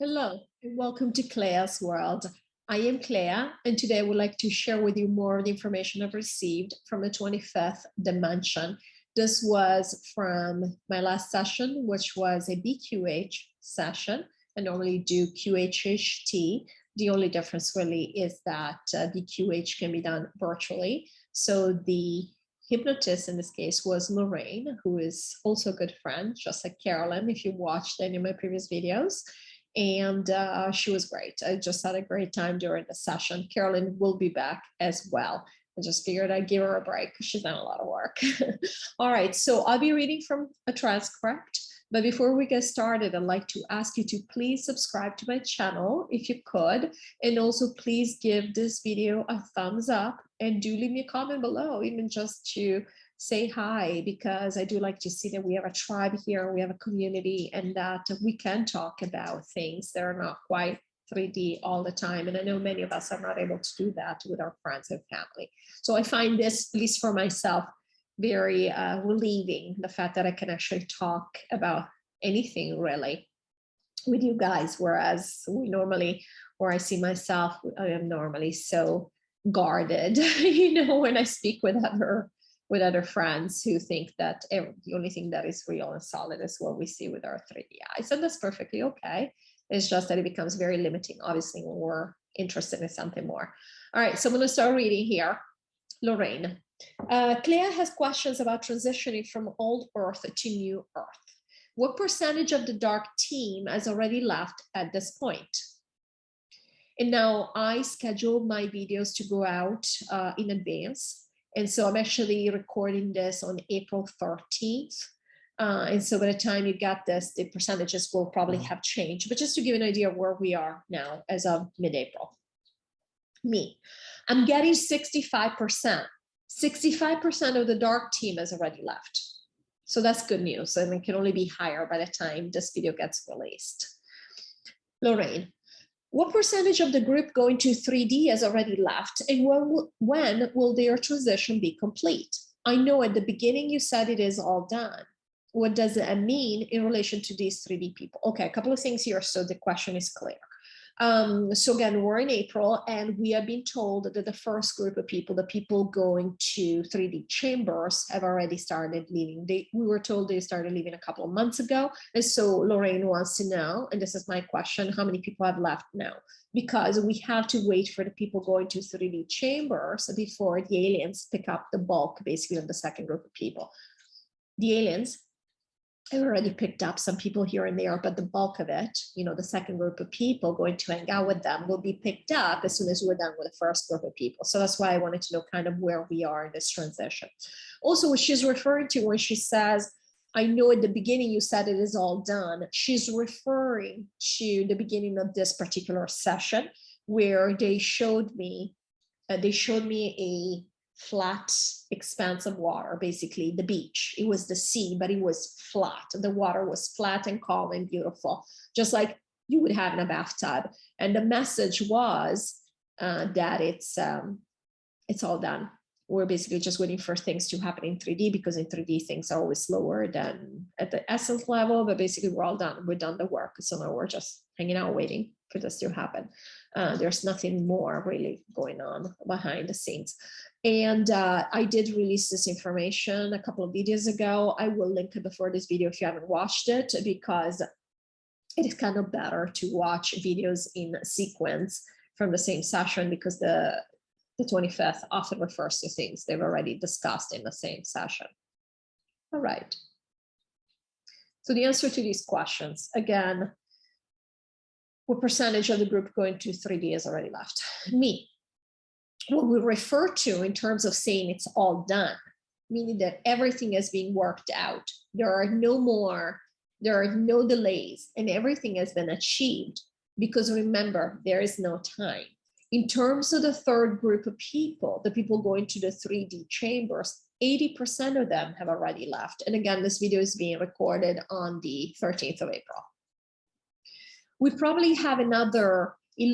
Hello, and welcome to CLEA'S World. I am Clea, and today I would like to share with you more of the information I've received from the 25th dimension. This was from my last session, which was a BQH session. I normally do qhht. The only difference really is that BQH can be done virtually. So the hypnotist in this case was Lorraine, who is also a good friend, just like Carolyn, if you watched any of my previous videos. And she was great. I just had a great time during the session. Carolyn will be back as well. I just figured I'd give her a break because she's done a lot of work. All right, so I'll be reading from a transcript. But before we get started, I'd like to ask you to please subscribe to my channel if you could. And also please give this video a thumbs up and do leave me a comment below, even just to say hi, because I do like to see that we have a tribe here, we have a community, and that we can talk about things that are not quite 3D all the time. And I know many of us are not able to do that with our friends and family. So I find this, at least for myself, very relieving, the fact that I can actually talk about anything really with you guys, whereas we normally, or I see myself, I am normally so guarded, when I speak with other friends who think that the only thing that is real and solid is what we see with our 3D eyes. And that's perfectly okay. It's just that it becomes very limiting, obviously, when we're interested in something more. All right, so I'm going to start reading here. Lorraine. Clea has questions about transitioning from old Earth to new Earth. What percentage of the dark team has already left at this point? And now I schedule my videos to go out in advance. And so I'm actually recording this on April 13th. And so by the time you get this, the percentages will probably have changed. But just to give an idea of where we are now as of mid-April. I'm getting 65%. 65% of the dark team has already left. So that's good news. And it can only be higher by the time this video gets released. Lorraine. What percentage of the group going to 3D has already left, and when will their transition be complete? I know at the beginning you said it is all done. What does that mean in relation to these 3D people? Okay, a couple of things here, so the question is clear. So again, we're in April, and we have been told that the first group of people, the people going to 3D chambers, have already started leaving. We were told they started leaving a couple of months ago. And so Lorraine wants to know, and this is my question, how many people have left now? Because we have to wait for the people going to 3D chambers before the aliens pick up the bulk, basically, of the second group of people. The aliens I already picked up some people here and there, but the bulk of it, the second group of people going to hang out with them will be picked up as soon as we're done with the first group of people. So that's why I wanted to know kind of where we are in this transition. Also, what she's referring to when she says, I know at the beginning you said it is all done, she's referring to the beginning of this particular session where they showed me a flat expanse of water, basically the beach. It was the sea, but it was flat. The water was flat and calm and beautiful, just like you would have in a bathtub. And the message was that it's all done. We're basically just waiting for things to happen in 3D, because in 3D things are always slower than at the essence level, but basically we're all done. We're done the work. So now we're just hanging out waiting for this to happen. There's nothing more really going on behind the scenes. And I did release this information a couple of videos ago. I will link it before this video if you haven't watched it, because it is kind of better to watch videos in sequence from the same session, because the 25th often refers to things they've already discussed in the same session. All right. So the answer to these questions, again, what percentage of the group going to 3D has already left? What we refer to in terms of saying it's all done, meaning that everything has been worked out. There are no delays, and everything has been achieved, because remember, there is no time. In terms of the third group of people, the people going to the 3D chambers, 80% of them have already left. And again, this video is being recorded on the 13th of April. We probably have it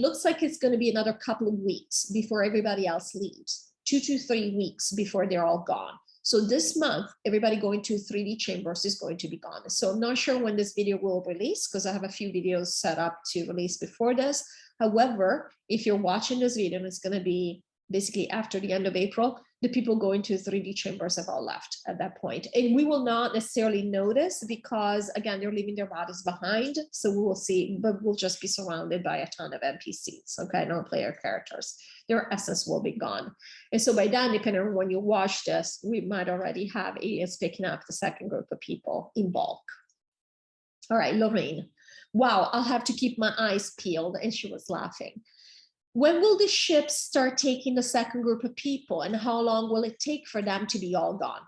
looks like it's going to be another couple of weeks before everybody else leaves, 2 to 3 weeks before they're all gone. So this month, everybody going to 3D chambers is going to be gone. So I'm not sure when this video will release because I have a few videos set up to release before this. However, if you're watching this video, and it's going to be basically after the end of April, the people going to 3D chambers have all left at that point. And we will not necessarily notice because, again, they're leaving their bodies behind. So we will see, but we'll just be surrounded by a ton of NPCs, okay, non-player characters. Their essence will be gone. And so by then, depending on when you watch this, we might already have aliens picking up the second group of people in bulk. All right, Lorraine. Wow, I'll have to keep my eyes peeled. And she was laughing. When will the ships start taking the second group of people, and how long will it take for them to be all gone?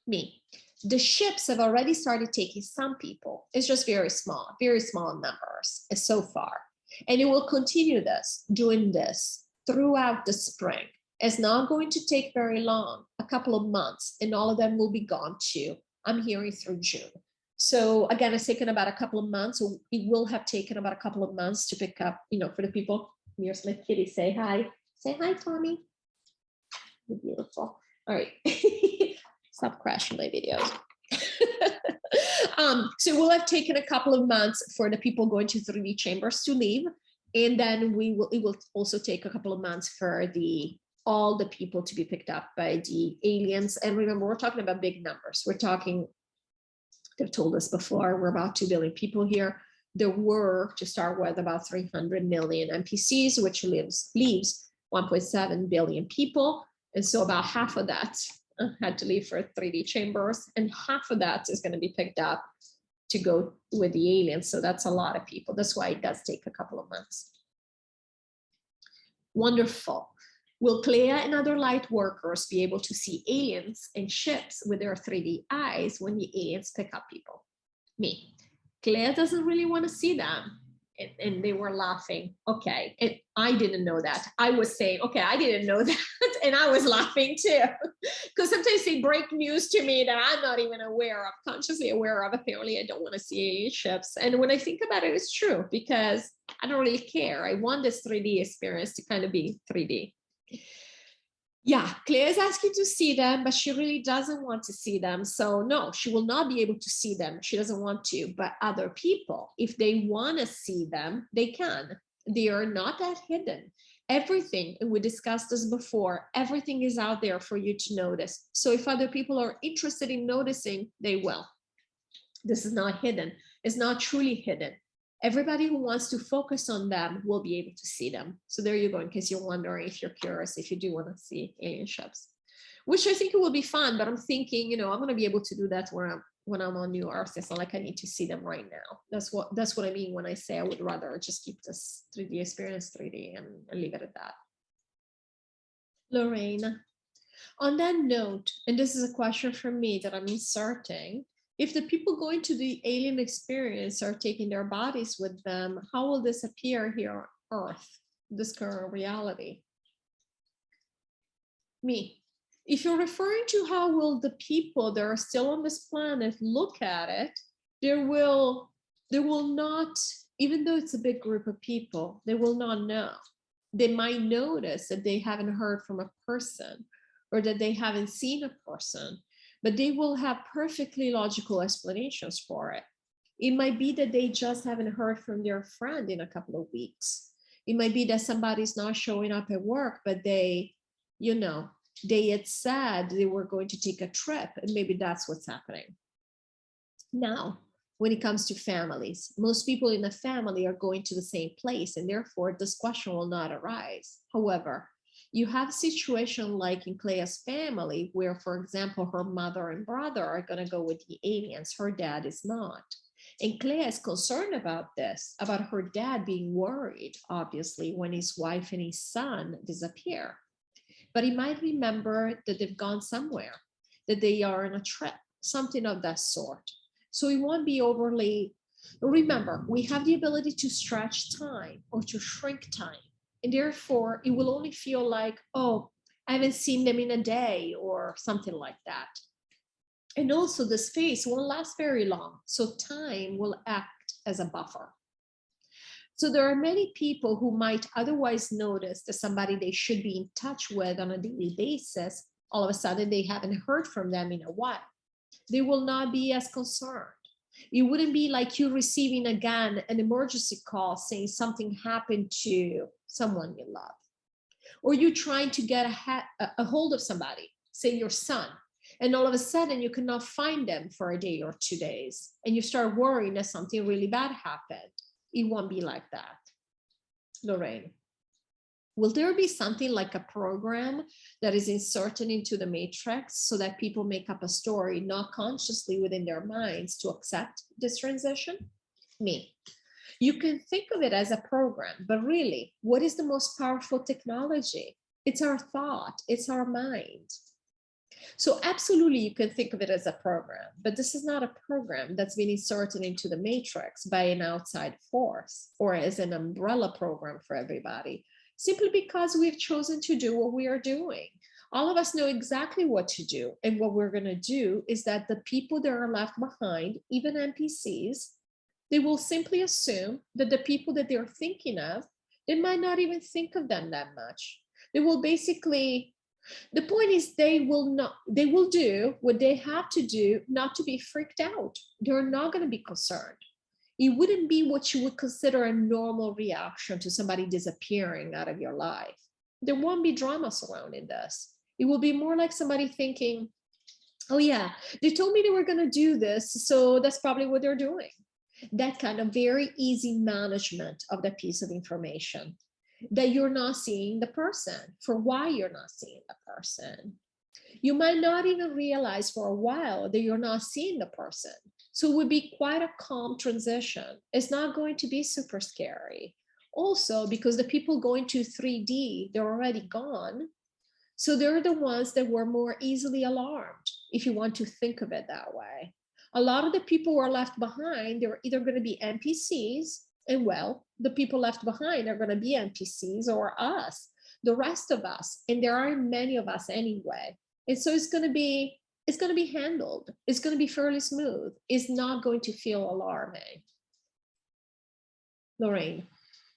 Me. The ships have already started taking some people. It's just very small numbers so far. And it will continue doing this throughout the spring. It's not going to take very long, a couple of months, and all of them will be gone too. I'm hearing through June. So again, it's taken about a couple of months. So it will have taken about a couple of months to pick up, for the people. Here's my kitty. Say hi. Say hi, Tommy. You're beautiful. All right. Stop crashing my videos. So we'll have taken a couple of months for the people going to 3D chambers to leave. And then it will also take a couple of months for all the people to be picked up by the aliens. And remember, we're talking about big numbers. We're talking, they've told us before, we're about 2 billion people here. There were, to start with, about 300 million NPCs, which leaves 1.7 billion people. And so about half of that had to leave for 3D chambers, and half of that is going to be picked up to go with the aliens. So that's a lot of people. That's why it does take a couple of months. Wonderful. Will Clea and other light workers be able to see aliens and ships with their 3D eyes when the aliens pick up people? Me. Clea doesn't really want to see them. And they were laughing. Okay. And I didn't know that. I was saying, okay, I didn't know that. And I was laughing too. Because sometimes they break news to me that I'm not even consciously aware of. Apparently, I don't want to see alien ships. And when I think about it, it's true because I don't really care. I want this 3D experience to kind of be 3D. Yeah, Claire is asking to see them, but she really doesn't want to see them. So no, she will not be able to see them. She doesn't want to, but other people, if they want to see them, they can. They are not that hidden. Everything, and we discussed this before, everything is out there for you to notice. So if other people are interested in noticing, they will. This is not hidden. It's not truly hidden. Everybody who wants to focus on them will be able to see them. So there you go, in case you're wondering, if you're curious, if you do want to see alien ships, which I think it will be fun, but I'm thinking, I'm going to be able to do that when I'm on New Earth. It's not like I need to see them right now. That's what I mean when I say I would rather just keep this 3D experience 3D and leave it at that. Lorraine, on that note, and this is a question from me that I'm inserting, if the people going to the alien experience are taking their bodies with them, how will this appear here on Earth, this current reality? Me. If you're referring to how will the people that are still on this planet look at it, there will not, even though it's a big group of people, they will not know. They might notice that they haven't heard from a person or that they haven't seen a person, but they will have perfectly logical explanations for it. It might be that they just haven't heard from their friend in a couple of weeks. It might be that somebody's not showing up at work, but they had said they were going to take a trip, and maybe that's what's happening. Now, when it comes to families, most people in a family are going to the same place, and therefore this question will not arise. However, you have a situation like in Clea's family where, for example, her mother and brother are going to go with the aliens. Her dad is not. And Clea is concerned about this, about her dad being worried, obviously, when his wife and his son disappear. But he might remember that they've gone somewhere, that they are on a trip, something of that sort. So he won't be overly, remember, we have the ability to stretch time or to shrink time. And therefore, it will only feel like, oh, I haven't seen them in a day or something like that. And also the space won't last very long. So time will act as a buffer. So there are many people who might otherwise notice that somebody they should be in touch with on a daily basis all of a sudden they haven't heard from them in a while. They will not be as concerned. It wouldn't be like you receiving again an emergency call saying something happened to someone you love, or you trying to get a hold of somebody, say your son, and all of a sudden you cannot find them for a day or 2 days, and you start worrying that something really bad happened. It won't be like that. Lorraine, will there be something like a program that is inserted into the matrix so that people make up a story, not consciously within their minds, to accept this transition? Me. You can think of it as a program, but really, what is the most powerful technology? It's our thought, it's our mind. So absolutely, you can think of it as a program, but this is not a program that's been inserted into the matrix by an outside force or as an umbrella program for everybody, simply because we've chosen to do what we are doing. All of us know exactly what to do. And what we're going to do is that the people that are left behind, even NPCs, they will simply assume that the people that they're thinking of, they might not even think of them that much. They will basically, the point is they will do what they have to do not to be freaked out. They're not going to be concerned. It wouldn't be what you would consider a normal reaction to somebody disappearing out of your life. There won't be drama surrounding this. It will be more like somebody thinking, oh yeah, they told me they were going to do this, so that's probably what they're doing. That kind of very easy management of the piece of information, that you're not seeing the person for why you're not seeing the person. You might not even realize for a while that you're not seeing the person. So it would be quite a calm transition. It's not going to be super scary. Also, because the people going to 3D, they're already gone. So they're the ones that were more easily alarmed, if you want to think of it that way. A lot of the people who are left behind, they're either going to be NPCs, and well, the people left behind are going to be NPCs, or us, the rest of us. And there aren't many of us anyway. And so it's going to be handled. It's going to be fairly smooth. It's not going to feel alarming. Lorraine,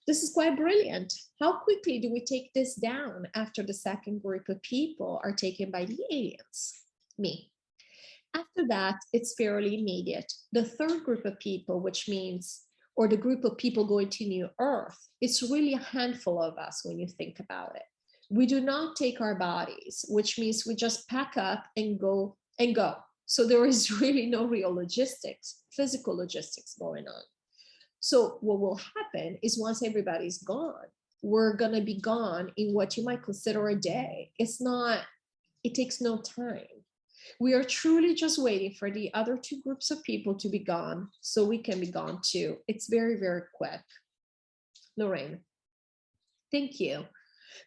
this is quite brilliant. How quickly do we take this down after the second group of people are taken by the aliens? Me. After that, it's fairly immediate. The third group of people, which means, or the group of people going to New Earth, it's really a handful of us when you think about it. We do not take our bodies, which means we just pack up and go. So there is really no real logistics, physical logistics going on. So what will happen is once everybody's gone, we're going to be gone in what you might consider a day. It takes no time. We are truly just waiting for the other two groups of people to be gone so we can be gone too. It's very, very quick. Lorraine, thank you.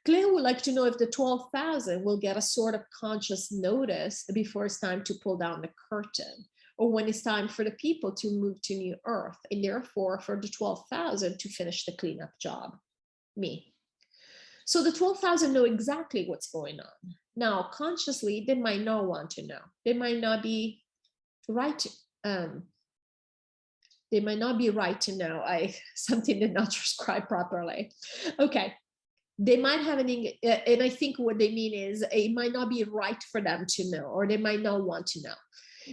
Claire would like to know if the 12,000 will get a sort of conscious notice before it's time to pull down the curtain, or when it's time for the people to move to New Earth, and therefore for the 12,000 to finish the cleanup job. Me. So the 12,000 know exactly what's going on. Now, consciously, they might not want to know. They might not be right. They might not be right to know. Something did not transcribe properly. Okay. They might have and I think what they mean is it might not be right for them to know, or they might not want to know.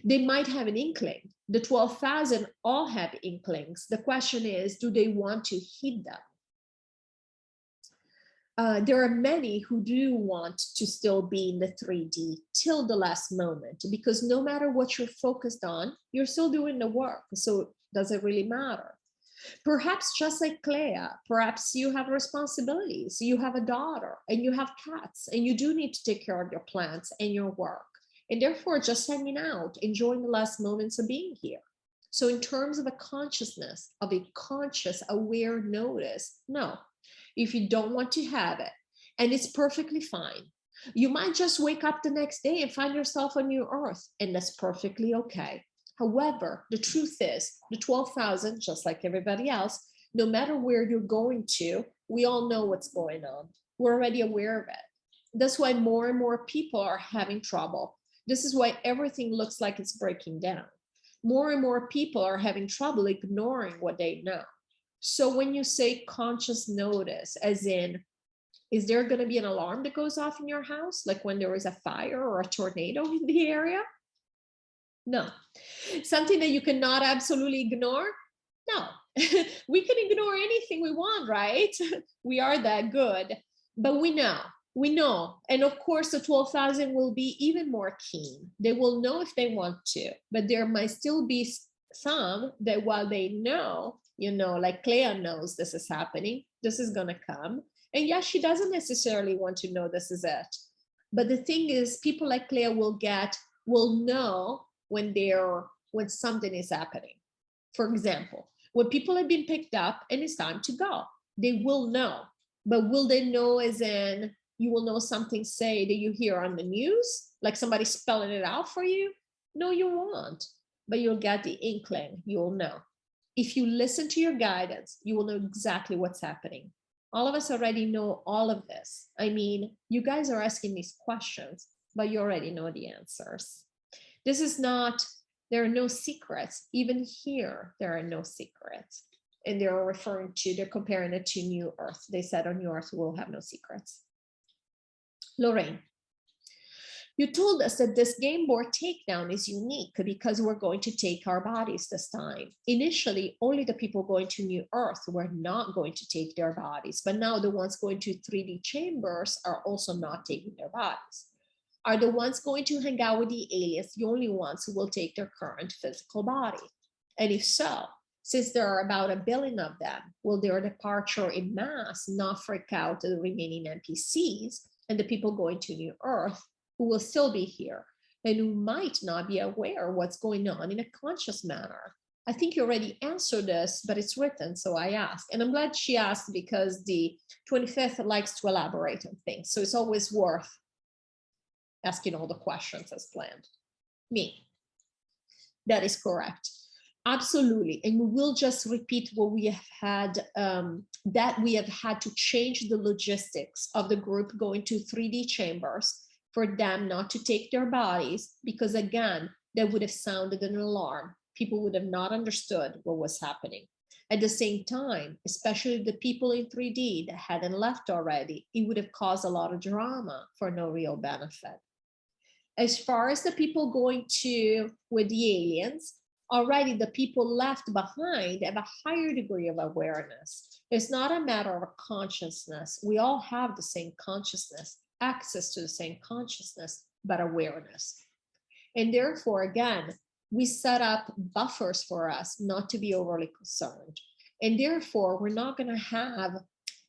They might have an inkling. The 12,000 all have inklings. The question is, do they want to heed them? There are many who do want to still be in the 3D till the last moment, because no matter what you're focused on, you're still doing the work. So does it really matter? Perhaps just like Clea, perhaps you have responsibilities. You have a daughter and you have cats, and you do need to take care of your plants and your work. And therefore, just hanging out, enjoying the last moments of being here. So in terms of a consciousness, of a conscious, aware notice, no. If you don't want to have it, and it's perfectly fine. You might just wake up the next day and find yourself on New Earth, and that's perfectly okay. However, the truth is, the 12,000, just like everybody else, no matter where you're going to, we all know what's going on. We're already aware of it. That's why more and more people are having trouble. This is why everything looks like it's breaking down. More and more people are having trouble ignoring what they know. So when you say conscious notice, as in Is there going to be an alarm that goes off in your house, like when there is a fire or a tornado in the area? No. Something that you cannot absolutely ignore? No. We can ignore anything we want, right? We are that good. But we know. And of course, the 12,000 will be even more keen. They will know if they want to, but there might still be some that while they know, like Clea knows this is happening, this is going to come. And yes, she doesn't necessarily want to know this is it. But the thing is, people like Clea will know when something is happening. For example, when people have been picked up and it's time to go, they will know. But will they know as in, you will know something, say, that you hear on the news, like somebody spelling it out for you? No, you won't. But you'll get the inkling, you'll know. If you listen to your guidance, you will know exactly what's happening. All of us already know all of this. I mean, you guys are asking these questions, but you already know the answers. There are no secrets. Even here, there are no secrets. And they're comparing it to New Earth. They said on New Earth, we'll have no secrets. Lorraine, you told us that this game board takedown is unique because we're going to take our bodies this time. Initially, only the people going to New Earth were not going to take their bodies, but now the ones going to 3D chambers are also not taking their bodies. Are the ones going to hang out with the aliens the only ones who will take their current physical body? And if so, since there are about 1 billion of them, will their departure in mass not freak out the remaining NPCs and the people going to New Earth who will still be here and who might not be aware of what's going on in a conscious manner? I think you already answered this, but it's written, so I asked. And I'm glad she asked because the 25th likes to elaborate on things. So it's always worth asking all the questions as planned. Me. That is correct. Absolutely. And we will just repeat what we have had, that we have had to change the logistics of the group going to 3D chambers for them not to take their bodies, because again, that would have sounded an alarm. People would have not understood what was happening. At the same time, especially the people in 3D that hadn't left already, it would have caused a lot of drama for no real benefit. As far as the people going with the aliens, already the people left behind have a higher degree of awareness. It's not a matter of consciousness. We all have the same consciousness, access to the same consciousness, but awareness. And therefore, again, we set up buffers for us not to be overly concerned. And therefore, we're not going to have,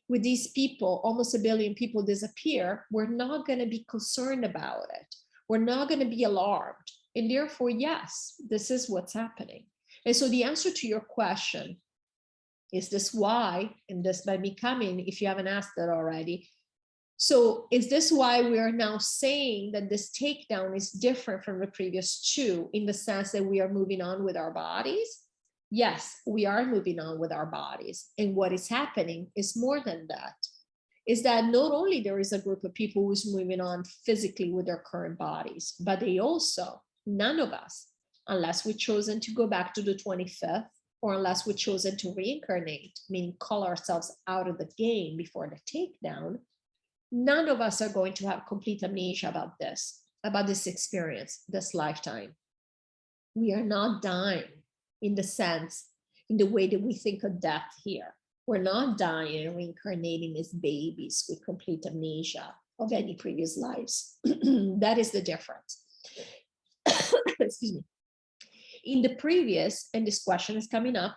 with these people, almost 1 billion people disappear, we're not going to be concerned about it. We're not going to be alarmed. And therefore, yes, this is what's happening. And so the answer to your question, is this why, and this by me coming, if you haven't asked that already, so is this why we are now saying that this takedown is different from the previous two in the sense that we are moving on with our bodies? Yes, we are moving on with our bodies. And what is happening is more than that. Is that not only there is a group of people who's moving on physically with their current bodies, but they also, none of us, unless we've chosen to go back to the 25th, or unless we've chosen to reincarnate, meaning call ourselves out of the game before the takedown, none of us are going to have complete amnesia about this experience, this lifetime. We are not dying in the way that we think of death here. We're not dying and reincarnating as babies with complete amnesia of any previous lives. That is the difference. Excuse me. In the previous, and this question is coming up,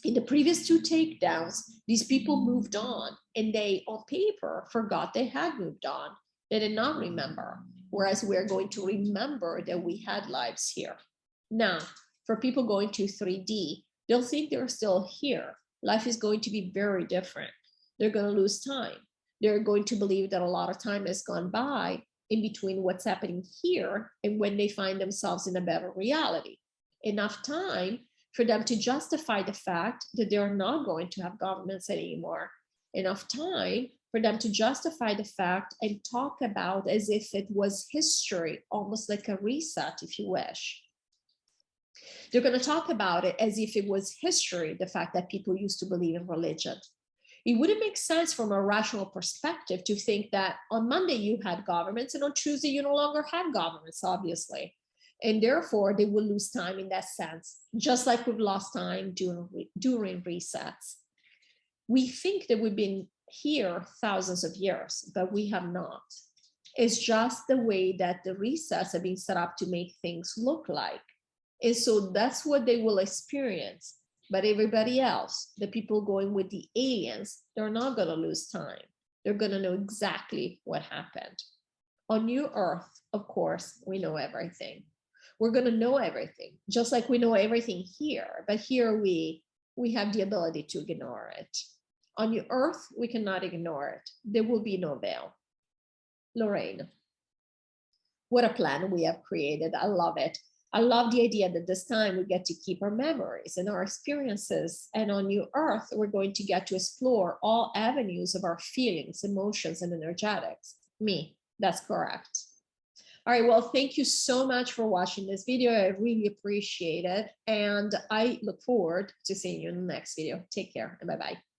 in the previous two takedowns, these people moved on and they, on paper, forgot they had moved on. They did not remember, whereas we're going to remember that we had lives here. Now, for people going to 3D, they'll think they're still here. Life is going to be very different. They're going to lose time. They're going to believe that a lot of time has gone by in between what's happening here and when they find themselves in a better reality. Enough time for them to justify the fact that they're not going to have governments anymore. Enough time for them to justify the fact and talk about as if it was history, almost like a reset, if you wish. They're going to talk about it as if it was history, the fact that people used to believe in religion. It wouldn't make sense from a rational perspective to think that on Monday you had governments and on Tuesday you no longer had governments, obviously. And therefore they will lose time in that sense, just like we've lost time during resets. We think that we've been here thousands of years, but we have not. It's just the way that the resets have been set up to make things look like. And so that's what they will experience. But everybody else, the people going with the aliens, they're not going to lose time. They're going to know exactly what happened. On New Earth, of course, we know everything. We're going to know everything, just like we know everything here. But here we have the ability to ignore it. On New Earth, we cannot ignore it. There will be no veil. Lorraine, what a plan we have created. I love it. I love the idea that this time we get to keep our memories and our experiences. And on New Earth, we're going to get to explore all avenues of our feelings, emotions, and energetics. That's correct. All right, well, thank you so much for watching this video. I really appreciate it. And I look forward to seeing you in the next video. Take care and bye-bye.